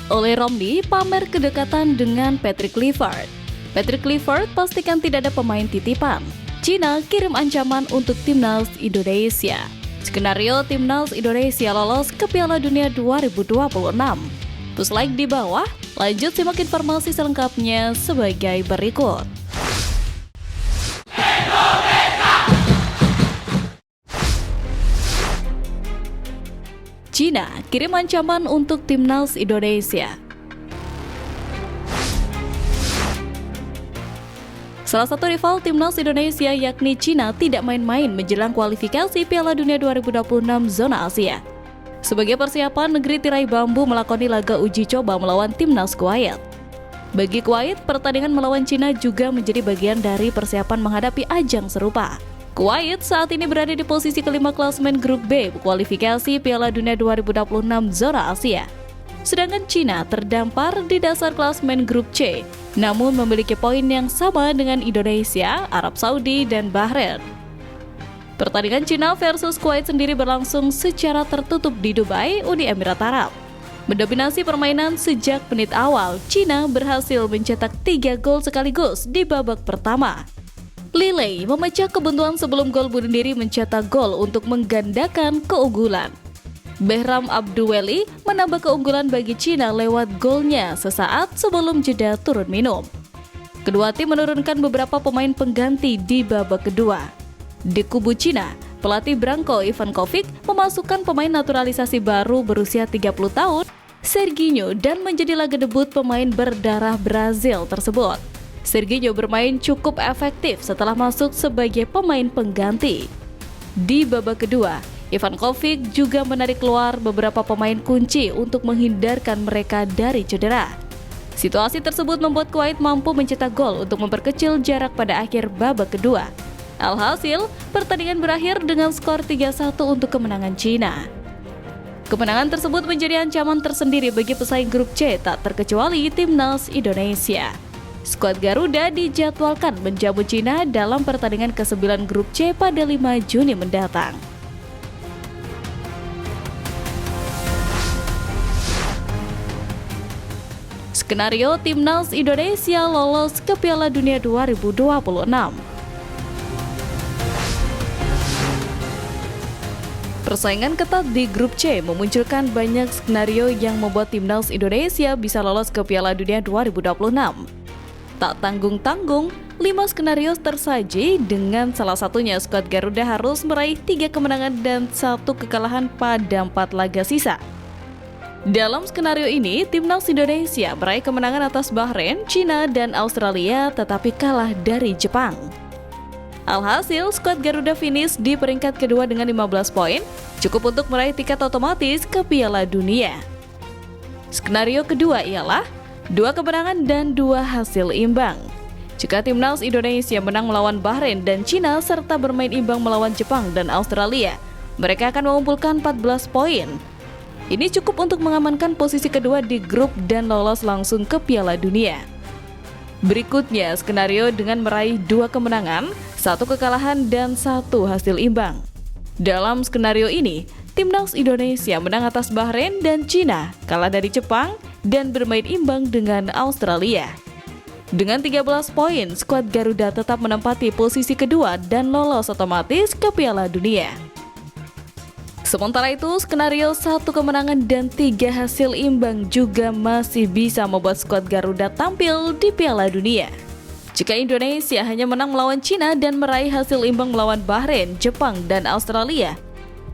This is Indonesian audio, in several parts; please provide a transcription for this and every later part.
Oleh Romney pamer kedekatan dengan Patrick Clifford. Patrick Clifford pastikan tidak ada pemain titipan. Cina kirim ancaman untuk timnas Indonesia. Skenario timnas Indonesia lolos ke Piala Dunia 2026. Terus like di bawah, lanjut simak informasi selengkapnya sebagai berikut. Cina kirim ancaman untuk timnas Indonesia. Salah satu rival timnas Indonesia yakni Cina tidak main-main menjelang kualifikasi Piala Dunia 2026 zona Asia. Sebagai persiapan, negeri tirai bambu melakoni laga uji coba melawan timnas Kuwait. Bagi Kuwait, pertandingan melawan Cina juga menjadi bagian dari persiapan menghadapi ajang serupa. Kuwait saat ini berada di posisi kelima klasemen grup B kualifikasi Piala Dunia 2026 zona Asia. Sedangkan Cina terdampar di dasar klasemen grup C, namun memiliki poin yang sama dengan Indonesia, Arab Saudi, dan Bahrain. Pertandingan Cina versus Kuwait sendiri berlangsung secara tertutup di Dubai, Uni Emirat Arab. Mendominasi permainan sejak menit awal, Cina berhasil mencetak 3 gol sekaligus di babak pertama. Lilei memecah kebuntuan sebelum gol bunuh diri mencetak gol untuk menggandakan keunggulan. Behram Abduweli menambah keunggulan bagi Cina lewat golnya sesaat sebelum jeda turun minum. Kedua tim menurunkan beberapa pemain pengganti di babak kedua. Di kubu Cina, pelatih Branko Ivankovic memasukkan pemain naturalisasi baru berusia 30 tahun, Serginho, dan menjadi laga debut pemain berdarah Brazil tersebut. Serginho bermain cukup efektif setelah masuk sebagai pemain pengganti. Di babak kedua, Ivankovic juga menarik keluar beberapa pemain kunci untuk menghindarkan mereka dari cedera. Situasi tersebut membuat Kuwait mampu mencetak gol untuk memperkecil jarak pada akhir babak kedua. Alhasil, pertandingan berakhir dengan skor 3-1 untuk kemenangan Cina. Kemenangan tersebut menjadi ancaman tersendiri bagi pesaing grup C tak terkecuali timnas Indonesia. Skuad Garuda dijadwalkan menjamu Cina dalam pertandingan ke-9 grup C pada 5 Juni mendatang. Skenario timnas Indonesia lolos ke Piala Dunia 2026. Persaingan ketat di grup C memunculkan banyak skenario yang membuat timnas Indonesia bisa lolos ke Piala Dunia 2026. Tak tanggung-tanggung, 5 skenario tersaji dengan salah satunya skuad Garuda harus meraih 3 kemenangan dan 1 kekalahan pada 4 laga sisa. Dalam skenario ini, timnas Indonesia meraih kemenangan atas Bahrain, Cina, dan Australia tetapi kalah dari Jepang. Alhasil, skuad Garuda finish di peringkat kedua dengan 15 poin, cukup untuk meraih tiket otomatis ke Piala Dunia. Skenario kedua ialah 2 kemenangan dan 2 hasil imbang. Jika timnas Indonesia menang melawan Bahrain dan Cina serta bermain imbang melawan Jepang dan Australia, mereka akan mengumpulkan 14 poin. Ini cukup untuk mengamankan posisi kedua di grup dan lolos langsung ke Piala Dunia. Berikutnya, skenario dengan meraih 2 kemenangan, 1 kekalahan, dan 1 hasil imbang. Dalam skenario ini, timnas Indonesia menang atas Bahrain dan Cina, kalah dari Jepang, dan bermain imbang dengan Australia. Dengan 13 poin, skuad Garuda tetap menempati posisi kedua dan lolos otomatis ke Piala Dunia. Sementara itu, skenario 1 kemenangan dan 3 hasil imbang juga masih bisa membuat skuad Garuda tampil di Piala Dunia. Jika Indonesia hanya menang melawan Cina dan meraih hasil imbang melawan Bahrain, Jepang, dan Australia,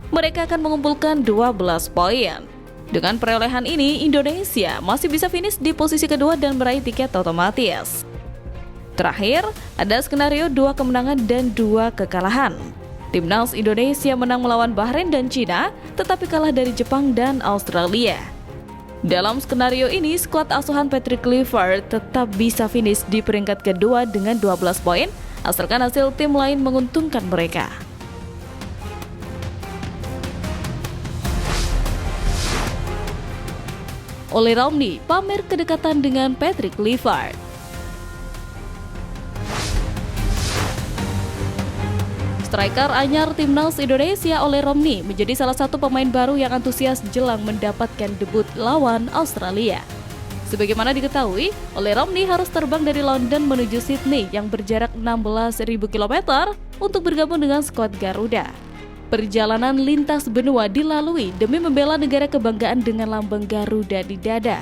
mereka akan mengumpulkan 12 poin. Dengan perolehan ini, Indonesia masih bisa finish di posisi kedua dan meraih tiket otomatis. Terakhir, ada skenario 2 kemenangan dan 2 kekalahan. Timnas Indonesia menang melawan Bahrain dan Cina, tetapi kalah dari Jepang dan Australia. Dalam skenario ini, skuad asuhan Patrick Clifford tetap bisa finish di peringkat kedua dengan 12 poin, asalkan hasil tim lain menguntungkan mereka. Oleh Romney pamer kedekatan dengan Patrick Clifford. Striker anyar timnas Indonesia Oleh Romney menjadi salah satu pemain baru yang antusias jelang mendapatkan debut lawan Australia. Sebagaimana diketahui, Ole Romney harus terbang dari London menuju Sydney yang berjarak 16.000 km untuk bergabung dengan skuad Garuda. Perjalanan lintas benua dilalui demi membela negara kebanggaan dengan lambang Garuda di dada.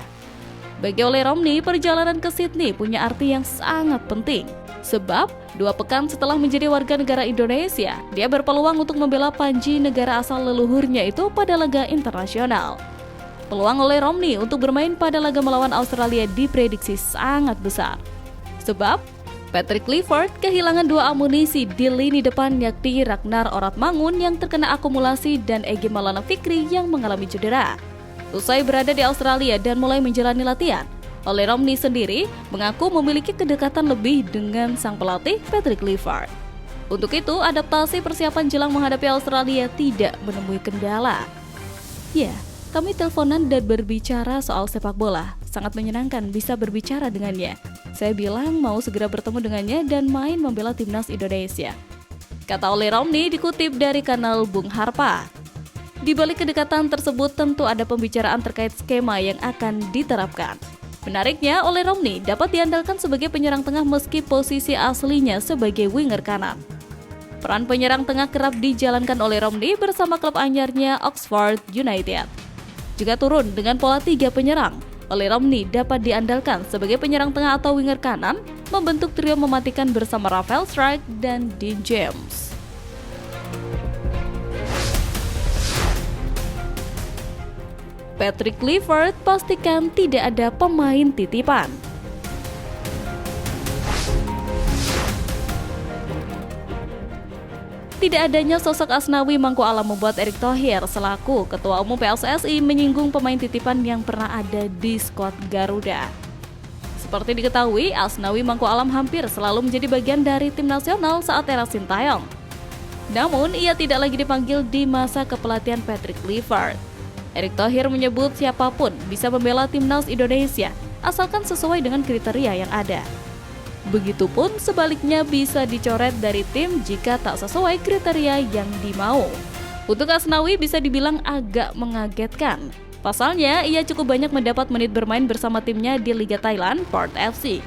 Bagi Ole Romney, perjalanan ke Sydney punya arti yang sangat penting. Sebab, 2 pekan setelah menjadi warga negara Indonesia, dia berpeluang untuk membela panji negara asal leluhurnya itu pada laga internasional. Peluang Ole Romney untuk bermain pada laga melawan Australia diprediksi sangat besar. Sebab, Patrick Clifford kehilangan 2 amunisi di lini depan yakni Ragnar Oratmangun yang terkena akumulasi dan Egy Maulana Fikri yang mengalami cedera. Usai berada di Australia dan mulai menjalani latihan, Ole Romney sendiri mengaku memiliki kedekatan lebih dengan sang pelatih Patrick Clifford. Untuk itu, adaptasi persiapan jelang menghadapi Australia tidak menemui kendala. Ya, kami teleponan dan berbicara soal sepak bola. Sangat menyenangkan bisa berbicara dengannya. Saya bilang mau segera bertemu dengannya dan main membela timnas Indonesia. Kata Ole Romney dikutip dari kanal Bung Harpa. Di balik kedekatan tersebut tentu ada pembicaraan terkait skema yang akan diterapkan. Menariknya, Ole Romney dapat diandalkan sebagai penyerang tengah meski posisi aslinya sebagai winger kanan. Peran penyerang tengah kerap dijalankan Ole Romney bersama klub anyarnya Oxford United. Jika turun dengan pola 3 penyerang, Ole Romney dapat diandalkan sebagai penyerang tengah atau winger kanan, membentuk trio mematikan bersama Rafael Struijk dan Dean James. Patrick Clifford pastikan tidak ada pemain titipan. Tidak adanya sosok Asnawi Mangku Alam membuat Erick Thohir selaku Ketua Umum PSSI menyinggung pemain titipan yang pernah ada di skuad Garuda. Seperti diketahui, Asnawi Mangku Alam hampir selalu menjadi bagian dari tim nasional saat era Sintayong. Namun, ia tidak lagi dipanggil di masa kepelatihan Patrick Clifford. Erick Thohir menyebut siapapun bisa membela timnas Indonesia asalkan sesuai dengan kriteria yang ada. Begitupun sebaliknya bisa dicoret dari tim jika tak sesuai kriteria yang dimau. Untuk Asnawi bisa dibilang agak mengagetkan. Pasalnya, ia cukup banyak mendapat menit bermain bersama timnya di Liga Thailand, Port FC.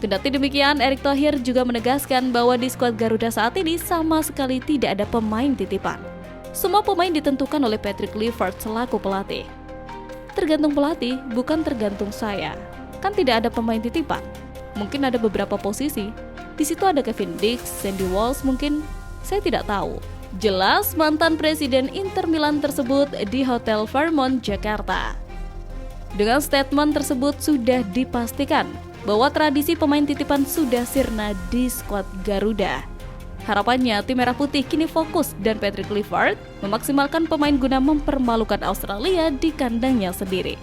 Kendati demikian, Erick Thohir juga menegaskan bahwa di skuad Garuda saat ini sama sekali tidak ada pemain titipan. Semua pemain ditentukan oleh Patrick Clifford selaku pelatih. Tergantung pelatih, bukan tergantung saya. Kan tidak ada pemain titipan. Mungkin ada beberapa posisi. Di situ ada Kevin Dix, Sandy Walsh mungkin. Saya tidak tahu. Jelas mantan presiden Inter Milan tersebut di Hotel Fairmont, Jakarta. Dengan statement tersebut sudah dipastikan bahwa tradisi pemain titipan sudah sirna di skuad Garuda. Harapannya tim Merah Putih kini fokus dan Patrick Clifford memaksimalkan pemain guna mempermalukan Australia di kandangnya sendiri.